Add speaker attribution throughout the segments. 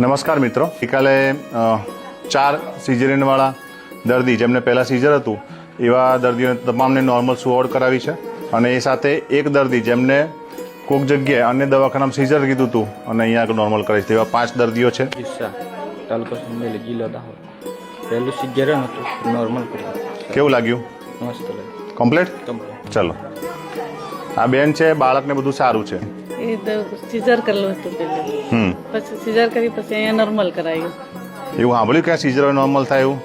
Speaker 1: નમસ્કાર મિત્રો, ગઈકાલે 4 સિઝેરિયનવાળા દર્દી જેમને પહેલાં સિઝર હતું એવા દર્દીઓને તમામને નોર્મલ સુવાવડ કરાવી છે અને એ સાથે એક દર્દી જેમને કોઈક જગ્યાએ અન્ય દવાખાનામાં સિઝર કીધું હતું અને અહીંયા આગળ નોર્મલ કરાવી છે. એવા 5 દર્દીઓ છે.
Speaker 2: તાલુકો સંમેલી જિલ્લો દાહોદ. પહેલું સિઝેરિયન હતું, નોર્મલ કર્યું.
Speaker 1: કેવું લાગ્યું?
Speaker 2: મસ્ત લાગ્યું.
Speaker 1: કમ્પ્લીટ? ચલો, આ બેન છે, બાળકને બધું સારું છે.
Speaker 3: એ તો સિઝર કરેલું હતું પહેલે, પછી સિઝર કરી પછી અહીંયા નોર્મલ કરાયું.
Speaker 1: એવું સાંભળ્યું કે સિઝર નોર્મલ થાય એવું?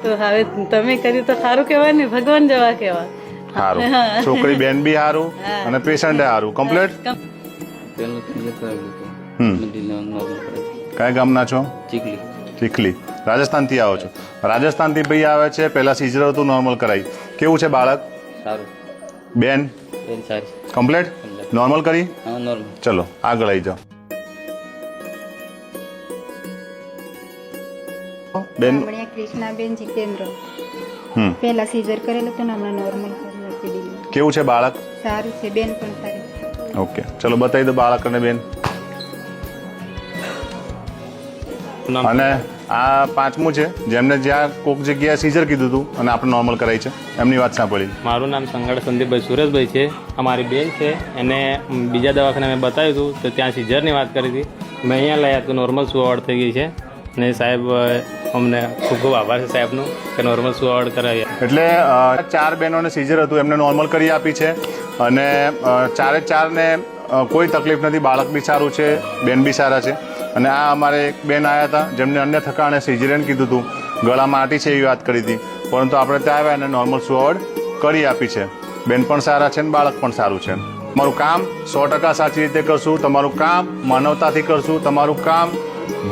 Speaker 3: તો હવે તમે કર્યું તો સારું કહેવાય ને, ભગવાન જવા કહેવાય.
Speaker 1: સારું, છોકરી બેન બી સારું અને પેશન્ટ સારું. કમ્પ્લીટ?
Speaker 2: પહેલું સિઝર કરાવ્યું હતું, નોર્મલ કરાવ્યું.
Speaker 1: કયા ગામના છો?
Speaker 2: ચીખલી.
Speaker 1: ચીખલી, રાજસ્થાનથી આવો છો? રાજસ્થાનથી ભાઈ આવે છે, પહેલાં સિઝર હતું, નોર્મલ કરાવી. કેવું છે બાળક?
Speaker 2: સારું.
Speaker 1: બેન
Speaker 2: બેન સારી.
Speaker 1: કમ્પ્લીટ? નોર્મલ કરી?
Speaker 2: હા, નોર્મલ.
Speaker 1: ચલો આગળ આવી જાઓ. બેન
Speaker 4: કૃષ્ણાબેન જીતેન્દ્ર. પહેલા સીઝર કરેલું હતું ને હમણાં નોર્મલ કર્યું હતું.
Speaker 1: કેવું છે બાળક?
Speaker 4: સારું છે, બેન પણ સારી.
Speaker 1: ઓકે, ચલો બતાવી દો બાળક અને બેન. અને આ 5મું છે જેમને જ્યાં કોઈક જગ્યાએ સીઝર કીધું હતું અને આપણે નોર્મલ કરાવી છે, એમની વાત સાંભળી.
Speaker 5: મારું નામ સંગાડા સંદીપભાઈ સુરેશભાઈ છે. અમારી બેન છે, એને બીજા દવાખાને મેં બતાવ્યું હતું તો ત્યાં સિઝરની વાત કરી હતી. મેં અહીંયા લાવ્યા તો નોર્મલ સુવાવડ થઈ ગઈ છે અને સાહેબ અમને ખૂબ ખૂબ આભાર છે સાહેબનો કે નોર્મલ સુવાવડ કરાવી.
Speaker 1: એટલે 4 બહેનોને સીઝર હતું, એમને નોર્મલ કરી આપી છે અને 4ને કોઈ તકલીફ નથી. બાળક બી સારું છે, બેન બી સારા છે. અને આ અમારે એક બેન આવ્યા હતા જેમને અન્ય થકાણે સિઝેરિયન કીધું હતું, ગળામાં આંટી છે એવી વાત કરી હતી, પરંતુ આપણે ત્યાં આવ્યા અને નોર્મલ સુવાવડ કરી આપી છે. બેન પણ સારા છે ને બાળક પણ સારું છે. તમારું કામ 100% સાચી રીતે કરશું, તમારું કામ માનવતાથી કરશું, તમારું કામ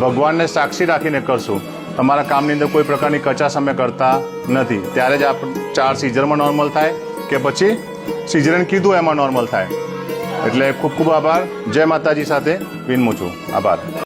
Speaker 1: ભગવાનને સાક્ષી રાખીને કરશું. તમારા કામની અંદર કોઈ પ્રકારની કચાશ અમે કરતા નથી. ત્યારે જ આપણે 4 સિઝરમાં નોર્મલ થાય કે પછી સિઝેરિયન કીધું એમાં નોર્મલ થાય. એટલે ખૂબ ખૂબ આભાર. જય માતાજી સાથે વિનમું છું. આભાર.